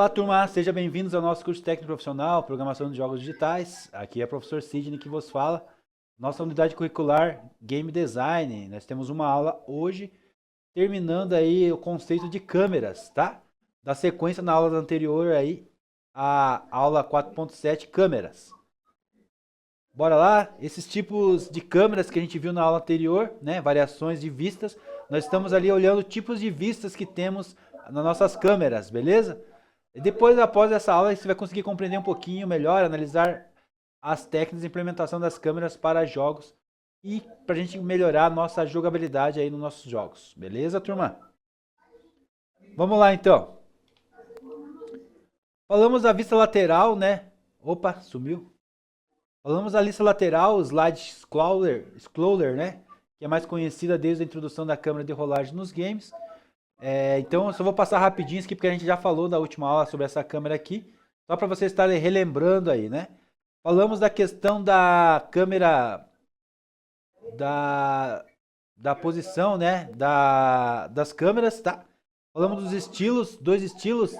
Olá, turma, sejam bem-vindos ao nosso curso técnico profissional, programação de jogos digitais. Aqui é o professor Sidney que vos fala. Nossa unidade curricular Game Design. Nós temos uma aula hoje, terminando aí o conceito de câmeras, tá? Da sequência na aula anterior aí, a aula 4.7, câmeras. Bora lá? Esses tipos de câmeras que a gente viu na aula anterior, né? Variações de vistas. Nós estamos ali olhando tipos de vistas que temos nas nossas câmeras, beleza? E depois, após essa aula, você vai conseguir compreender um pouquinho melhor, analisar as técnicas de implementação das câmeras para jogos e para a gente melhorar a nossa jogabilidade aí nos nossos jogos. Beleza, turma? Vamos lá, então. Falamos da vista lateral, né? Opa, sumiu. Falamos da lista lateral, o Slide Scroller, né? Que é mais conhecida desde a introdução da câmera de rolagem nos games. Então eu só vou passar rapidinho aqui porque a gente já falou da última aula sobre essa câmera aqui, só para vocês estarem relembrando aí, né? Falamos da questão da câmera, da posição, né? Das câmeras, tá? Falamos dos estilos, dois estilos,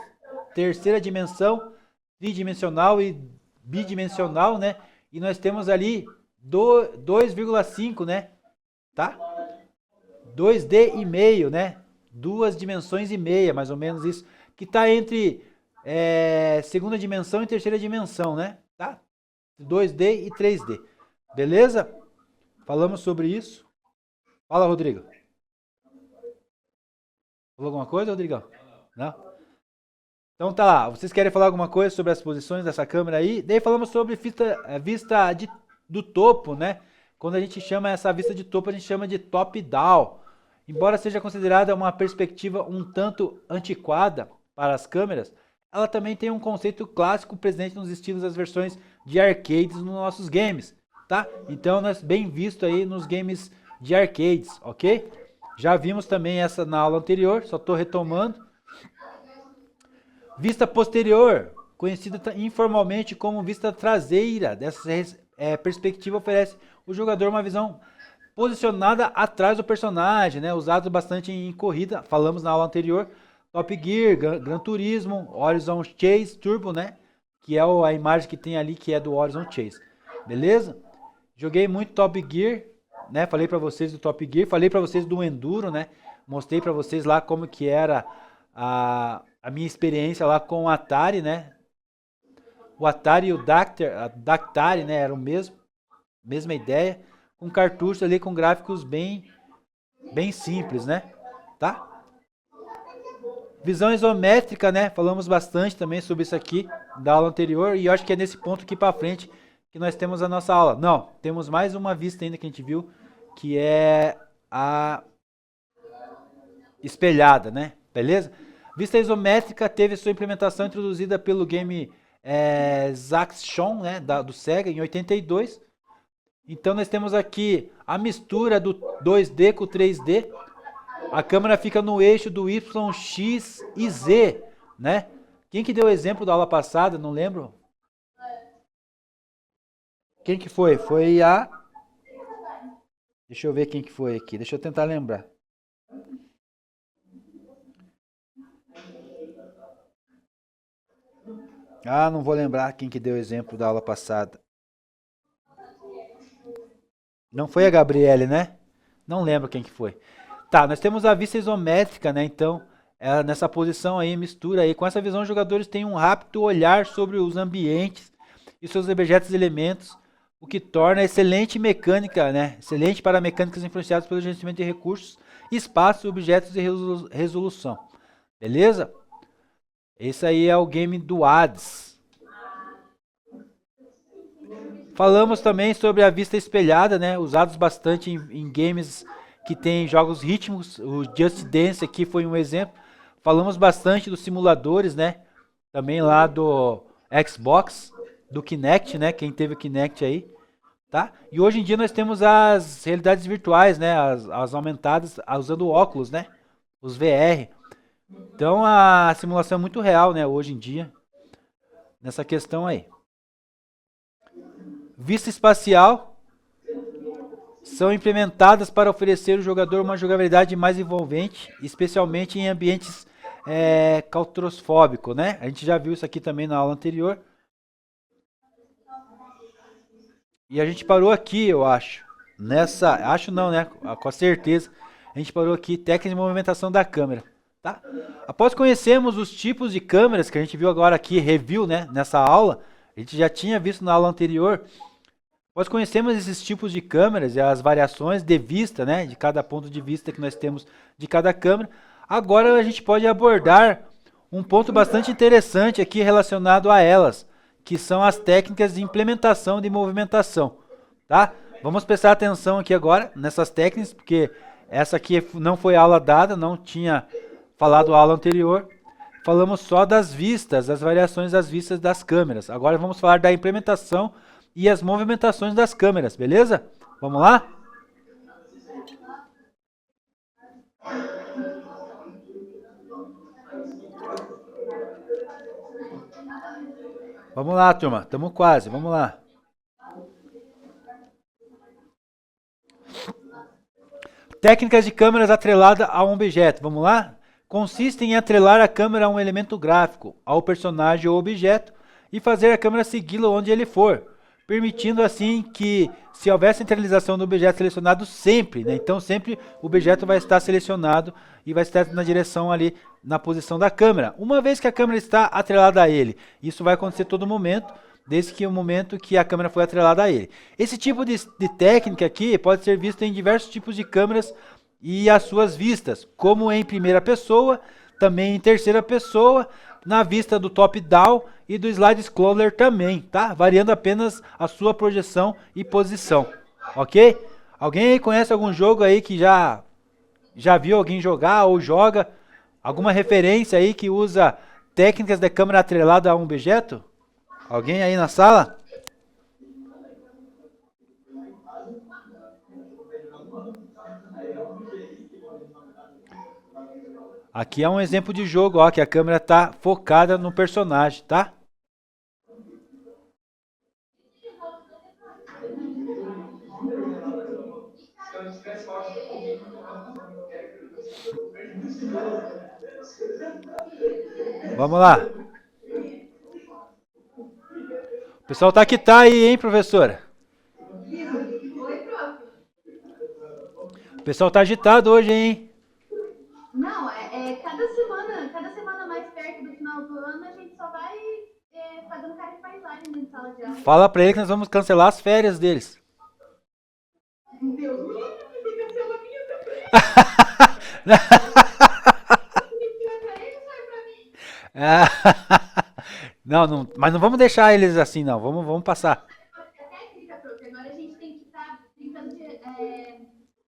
terceira dimensão, tridimensional e bidimensional, né? E nós temos ali 2,5, né? Tá? 2D e meio, né? 2 dimensões e meia, mais ou menos isso, que está entre segunda dimensão e terceira dimensão, né? Tá? 2D e 3D. Beleza? Falamos sobre isso. Fala, Rodrigo. Falou alguma coisa, Rodrigão? Não? Então tá lá. Vocês querem falar alguma coisa sobre as posições dessa câmera aí? Daí falamos sobre vista do topo, né? Quando a gente chama essa vista de topo, a gente chama de top-down. Embora seja considerada uma perspectiva um tanto antiquada para as câmeras, ela também tem um conceito clássico presente nos estilos das versões de arcades nos nossos games, tá? Então, nós bem visto aí nos games de arcades, ok? Já vimos também essa na aula anterior, só estou retomando. Vista posterior, conhecida informalmente como vista traseira, dessa perspectiva oferece ao jogador uma visão posicionada atrás do personagem, né? Usado bastante em corrida, falamos na aula anterior, Top Gear, Gran Turismo, Horizon Chase Turbo, né? Que é a imagem que tem ali, que é do Horizon Chase, beleza? Joguei muito Top Gear, né? Falei para vocês do Top Gear, falei para vocês do Enduro, né? Mostrei para vocês lá como que era a minha experiência lá com o Atari, né? O Atari e o Dactari, né? Era o mesma ideia. Um cartucho ali com gráficos bem simples, né? Tá? Visão isométrica, né? Falamos bastante também sobre isso aqui da aula anterior e eu acho que é nesse ponto aqui para frente que nós temos a nossa aula. Não, temos mais uma vista ainda que a gente viu, que é a espelhada, né? Beleza? Vista isométrica teve sua implementação introduzida pelo game Zaxxon, né? Do Sega em 82. Então nós temos aqui a mistura do 2D com o 3D. A câmera fica no eixo do Y, X e Z, né? Quem que deu o exemplo da aula passada? Não lembro. Quem que foi? Foi a... Deixa eu ver quem que foi aqui. Deixa eu tentar lembrar. Ah, não vou lembrar quem que deu o exemplo da aula passada. Não foi a Gabriele, né? Não lembro quem que foi. Tá, nós temos a vista isométrica, né? Então, nessa posição aí, mistura aí. Com essa visão, os jogadores têm um rápido olhar sobre os ambientes e seus objetos e elementos, o que torna excelente mecânica, né? Excelente para mecânicas influenciadas pelo gerenciamento de recursos, espaço, objetos e resolução. Beleza? Esse aí é o game do Hades. Falamos também sobre a vista espelhada, né? Usados bastante em games que tem jogos rítmicos. O Just Dance aqui foi um exemplo. Falamos bastante dos simuladores, né? Também lá do Xbox, do Kinect, né? Quem teve o Kinect aí, tá? E hoje em dia nós temos as realidades virtuais, né? As aumentadas usando óculos, né? Os VR. Então a simulação é muito real, né? Hoje em dia, nessa questão aí. Vista espacial são implementadas para oferecer ao jogador uma jogabilidade mais envolvente, especialmente em ambientes claustrofóbico, né? A gente já viu isso aqui também na aula anterior. E a gente parou aqui, eu acho. Acho não, né? Com certeza. A gente parou aqui, técnica de movimentação da câmera, tá? Após conhecermos os tipos de câmeras que a gente viu agora aqui, review, né? Nessa aula, a gente já tinha visto na aula anterior. Após conhecermos esses tipos de câmeras e as variações de vista, né? De cada ponto de vista que nós temos de cada câmera. Agora a gente pode abordar um ponto bastante interessante aqui relacionado a elas, que são as técnicas de implementação de movimentação, tá? Vamos prestar atenção aqui agora nessas técnicas, porque essa aqui não foi aula dada, não tinha falado a aula anterior. Falamos só das vistas, das variações das vistas das câmeras. Agora vamos falar da implementação e as movimentações das câmeras, beleza? Vamos lá? Vamos lá, turma. Estamos quase. Vamos lá. Técnicas de câmeras atrelada a um objeto. Vamos lá? Consistem em atrelar a câmera a um elemento gráfico, ao personagem ou objeto, e fazer a câmera segui-lo onde ele for, permitindo assim que, se houver centralização do objeto selecionado sempre, né? Então sempre o objeto vai estar selecionado e vai estar na direção ali, na posição da câmera. Uma vez que a câmera está atrelada a ele, isso vai acontecer todo momento, desde que o momento que a câmera foi atrelada a ele. Esse tipo de técnica aqui pode ser visto em diversos tipos de câmeras e as suas vistas, como em primeira pessoa, também em terceira pessoa, na vista do top-down e do slide scroller também, tá? Variando apenas a sua projeção e posição, ok? Alguém aí conhece algum jogo aí que já viu alguém jogar ou joga? Alguma referência aí que usa técnicas de câmera atrelada a um objeto? Alguém aí na sala? Aqui é um exemplo de jogo, ó, que a câmera está focada no personagem, tá? Vamos lá. O pessoal tá que tá aí, hein, professora? O pessoal tá agitado hoje, hein? Não, cada semana mais perto do final do ano, a gente só vai fazendo cara de paisagem dentro de sala de aula. Fala pra ele que nós vamos cancelar as férias deles. Deus me livre, você cancela a minha também. Não, mas não vamos deixar eles assim, não. Vamos passar. A técnica, prof, agora a gente tem que estar brincando de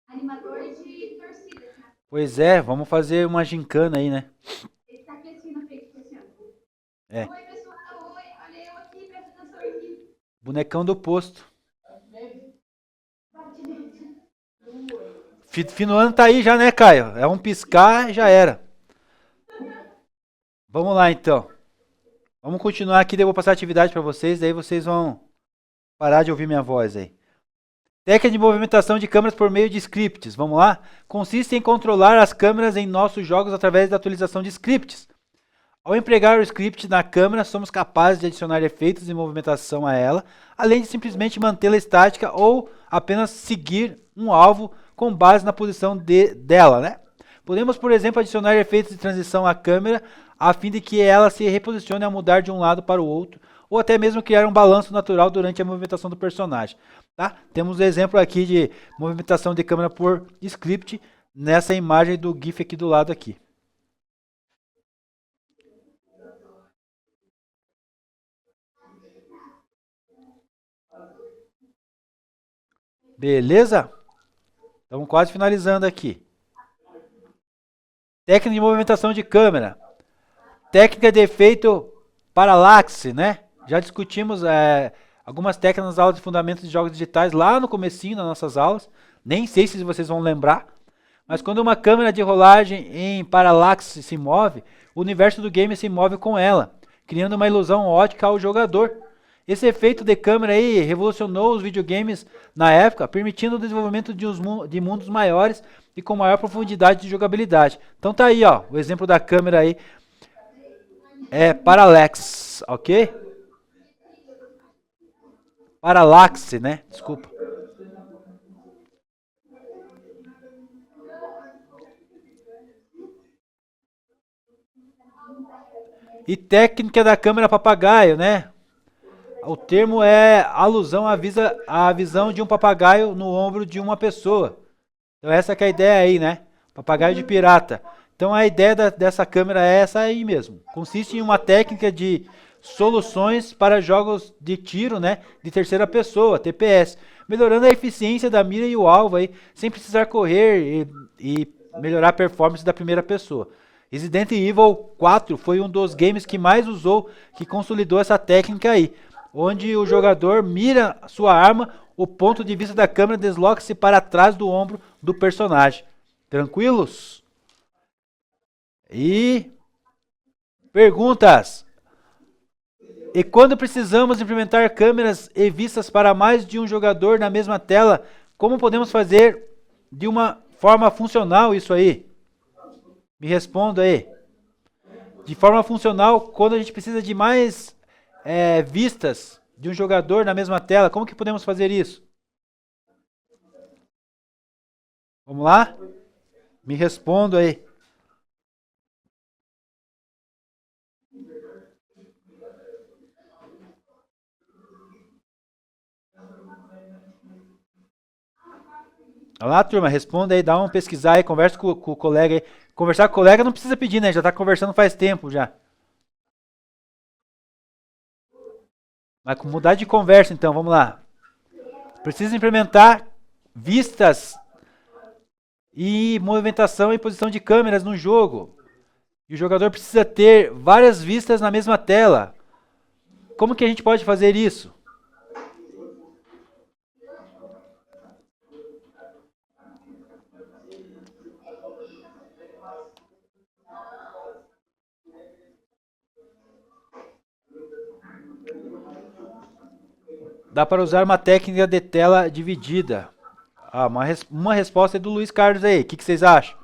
animadores de torcida. Pois é, vamos fazer uma gincana aí, né? Ele tá aqui assim na frente, assim, ó. É. Oi, pessoal, oi, olha eu aqui, presta atenção aqui. Bonecão do posto. Finoano tá aí já, né, Caio? É um piscar e já era. Vamos lá, então. Vamos continuar aqui, daí eu vou passar a atividade para vocês, daí vocês vão parar de ouvir minha voz aí. Técnica de movimentação de câmeras por meio de scripts. Vamos lá? Consiste em controlar as câmeras em nossos jogos através da atualização de scripts. Ao empregar o script na câmera, somos capazes de adicionar efeitos de movimentação a ela, além de simplesmente mantê-la estática ou apenas seguir um alvo com base na posição dela, né? Podemos, por exemplo, adicionar efeitos de transição à câmera a fim de que ela se reposicione ao mudar de um lado para o outro, ou até mesmo criar um balanço natural durante a movimentação do personagem. Tá? Temos um exemplo aqui de movimentação de câmera por script nessa imagem do GIF aqui do lado aqui. Beleza? Estamos quase finalizando aqui. Técnica de movimentação de câmera. Técnica de efeito paralaxe, né? Já discutimos algumas técnicas nas aulas de fundamentos de jogos digitais lá no comecinho das nossas aulas. Nem sei se vocês vão lembrar. Mas quando uma câmera de rolagem em paralaxe se move, o universo do game se move com ela, criando uma ilusão ótica ao jogador. Esse efeito de câmera aí revolucionou os videogames na época, permitindo o desenvolvimento de mundos maiores e com maior profundidade de jogabilidade. Então tá aí, ó, o exemplo da câmera aí é Parallax, ok? Parallaxe, né? Desculpa. E técnica da câmera papagaio, né? O termo é alusão à visão de um papagaio no ombro de uma pessoa. Então essa que é a ideia aí, né? Papagaio de pirata. Então a ideia dessa câmera é essa aí mesmo. Consiste em uma técnica de soluções para jogos de tiro, né? De terceira pessoa, TPS. Melhorando a eficiência da mira e o alvo aí, sem precisar correr e melhorar a performance da primeira pessoa. Resident Evil 4 foi um dos games que mais usou, que consolidou essa técnica aí, onde o jogador mira sua arma, o ponto de vista da câmera desloca-se para trás do ombro do personagem. Tranquilos? E perguntas. E quando precisamos implementar câmeras e vistas para mais de um jogador na mesma tela, como podemos fazer de uma forma funcional isso aí? Me responda aí. De forma funcional, quando a gente precisa de mais vistas de um jogador na mesma tela, como que podemos fazer isso? Vamos lá? Me responda aí. Olha lá, turma, responda aí, dá uma pesquisar aí, conversa com o colega aí. Conversar com o colega não precisa pedir, né? Já tá conversando faz tempo já. Mas mudar de conversa então, vamos lá. Precisa implementar vistas e movimentação e posição de câmeras no jogo. E o jogador precisa ter várias vistas na mesma tela. Como que a gente pode fazer isso? Dá para usar uma técnica de tela dividida. Ah, uma resposta é do Luiz Carlos aí. O que vocês acham?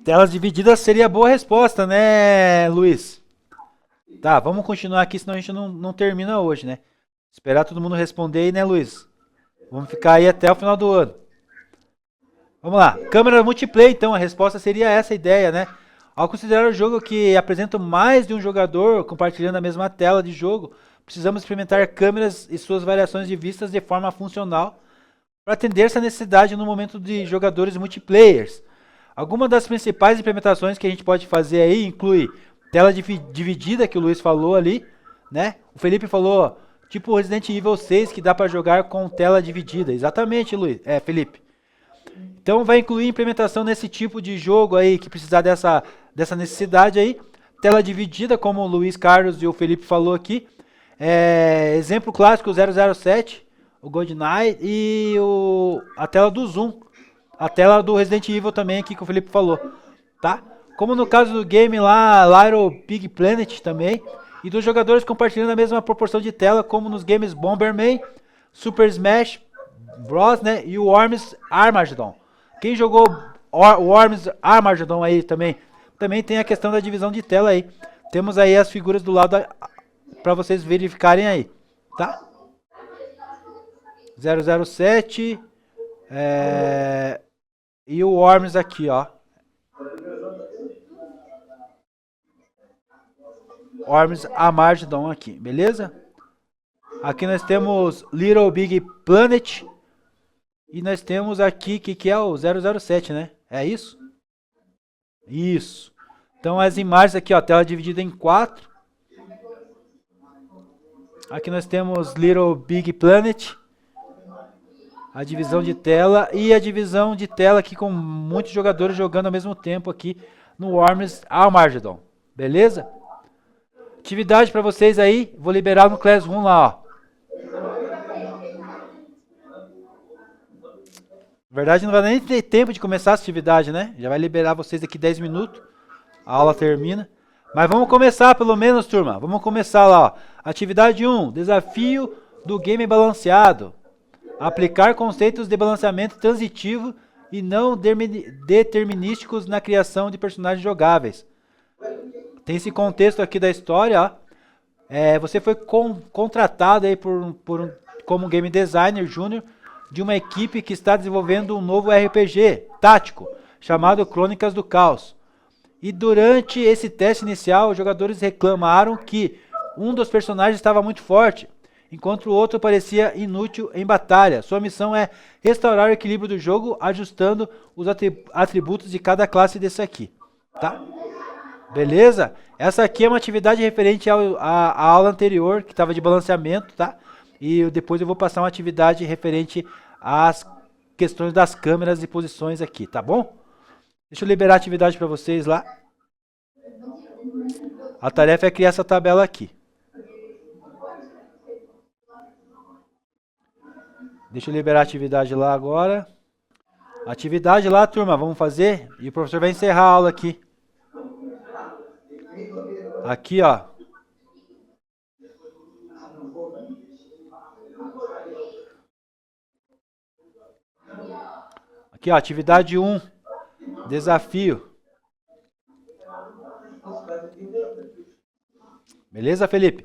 Telas divididas seria a boa resposta, né, Luiz? Tá, vamos continuar aqui, senão a gente não termina hoje, né? Esperar todo mundo responder aí, né, Luiz? Vamos ficar aí até o final do ano. Vamos lá. Câmera multiplayer, então, a resposta seria essa ideia, né? Ao considerar o jogo que apresenta mais de um jogador compartilhando a mesma tela de jogo, precisamos implementar câmeras e suas variações de vistas de forma funcional para atender essa necessidade no momento de jogadores multiplayers. Algumas das principais implementações que a gente pode fazer aí inclui tela dividida, que o Luiz falou ali, né? O Felipe falou, tipo Resident Evil 6, que dá para jogar com tela dividida. Exatamente, Felipe. Então vai incluir implementação nesse tipo de jogo aí, que precisar dessa necessidade aí. Tela dividida, como o Luiz Carlos e o Felipe falou aqui. Exemplo clássico, o 007, o GoldenEye e a tela do Zoom. A tela do Resident Evil também aqui que o Felipe falou, tá? Como no caso do game lá, Little Big Planet também. E dos jogadores compartilhando a mesma proporção de tela, como nos games Bomberman, Super Smash Bros, né? E o Worms Armageddon. Quem jogou o Worms Armageddon aí também tem a questão da divisão de tela aí. Temos aí as figuras do lado para vocês verificarem aí, tá? 007 e o Worms aqui, ó. Worms Armageddon aqui, beleza? Aqui nós temos Little Big Planet. E nós temos aqui, que é o 007, né? É isso? Isso. Então as imagens aqui, ó, tela dividida em 4. Aqui nós temos Little Big Planet. A divisão de tela. E a divisão de tela aqui com muitos jogadores jogando ao mesmo tempo aqui no Worms Armageddon. Beleza? Atividade para vocês aí. Vou liberar no Classroom lá, ó. Na verdade, não vai nem ter tempo de começar essa atividade, né? Já vai liberar vocês daqui 10 minutos. A aula termina. Mas vamos começar pelo menos, turma. Vamos começar lá, ó. Atividade 1. Desafio do game balanceado. Aplicar conceitos de balanceamento transitivo e não determinísticos na criação de personagens jogáveis. Tem esse contexto aqui da história, ó. Você foi contratado aí como game designer júnior de uma equipe que está desenvolvendo um novo RPG tático, chamado Crônicas do Caos. E durante esse teste inicial, os jogadores reclamaram que um dos personagens estava muito forte, enquanto o outro parecia inútil em batalha. Sua missão é restaurar o equilíbrio do jogo, ajustando os atributos de cada classe desse aqui. Tá? Beleza? Essa aqui é uma atividade referente à aula anterior, que estava de balanceamento, tá? E depois eu vou passar uma atividade referente às questões das câmeras e posições aqui, tá bom? Deixa eu liberar a atividade para vocês lá. A tarefa é criar essa tabela aqui. Deixa eu liberar a atividade lá agora. Atividade lá, turma, vamos fazer. E o professor vai encerrar a aula aqui. Aqui, ó. Aqui, ó, atividade 1. Desafio. Beleza, Felipe?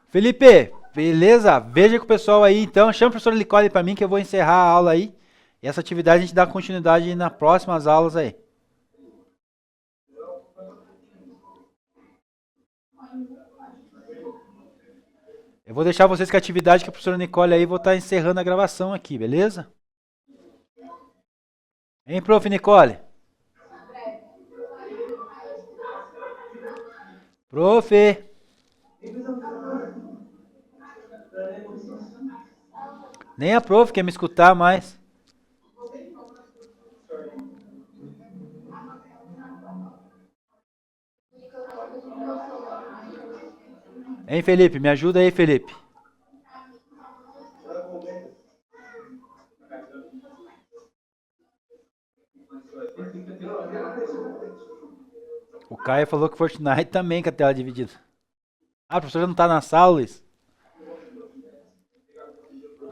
Felipe, beleza? Veja com o pessoal aí, então. Chama o professor Licole para mim que eu vou encerrar a aula aí. E essa atividade a gente dá continuidade nas próximas aulas aí. Eu vou deixar vocês com a atividade que a professora Nicole aí, vou estar encerrando a gravação aqui, beleza? Hein, prof. Nicole? Prof. Nem a prof quer me escutar mais. Hein, Felipe? Me ajuda aí, Felipe. O Caio falou que Fortnite também com a tela dividida. Ah, a professora não tá na sala, Luiz?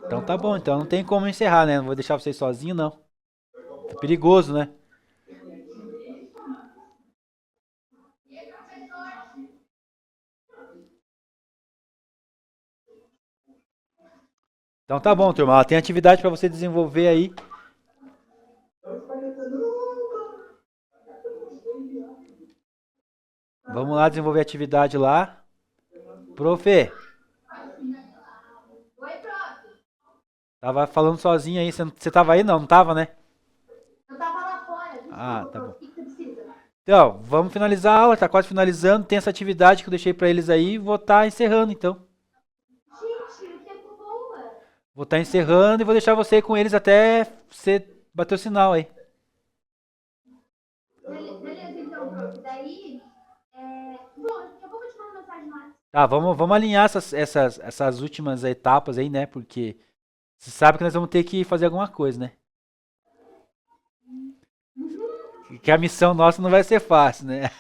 Então tá bom, então não tem como encerrar, né? Não vou deixar vocês sozinhos, não. É perigoso, né? Então tá bom, turma. Tem atividade para você desenvolver aí. Vamos lá desenvolver a atividade lá. Prof. Oi, prof. Tava falando sozinho aí. Você tava aí? Não, não tava, né? Eu tava lá fora. Desculpa, Ah, tá bom. O que você precisa? Então, vamos finalizar a aula. Tá quase finalizando. Tem essa atividade que eu deixei para eles aí. Vou estar encerrando, então. Gente, o tempo voa. Vou estar encerrando e vou deixar você com eles até você bater o sinal aí. Beleza, então, prof. Daí, bom, eu vou continuar a mensagem lá. Tá, vamos alinhar essas últimas etapas aí, né? Porque você sabe que nós vamos ter que fazer alguma coisa, né? Que a missão nossa não vai ser fácil, né?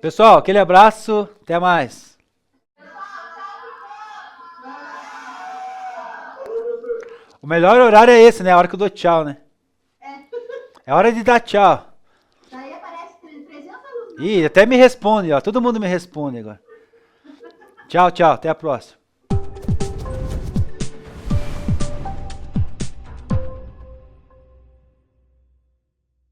Pessoal, aquele abraço, até mais. O melhor horário é esse, né? A hora que eu dou tchau, né? É hora de dar tchau. Daí aparece 300 alunos. Ih, até me responde, ó. Todo mundo me responde agora. Tchau, tchau. Até a próxima.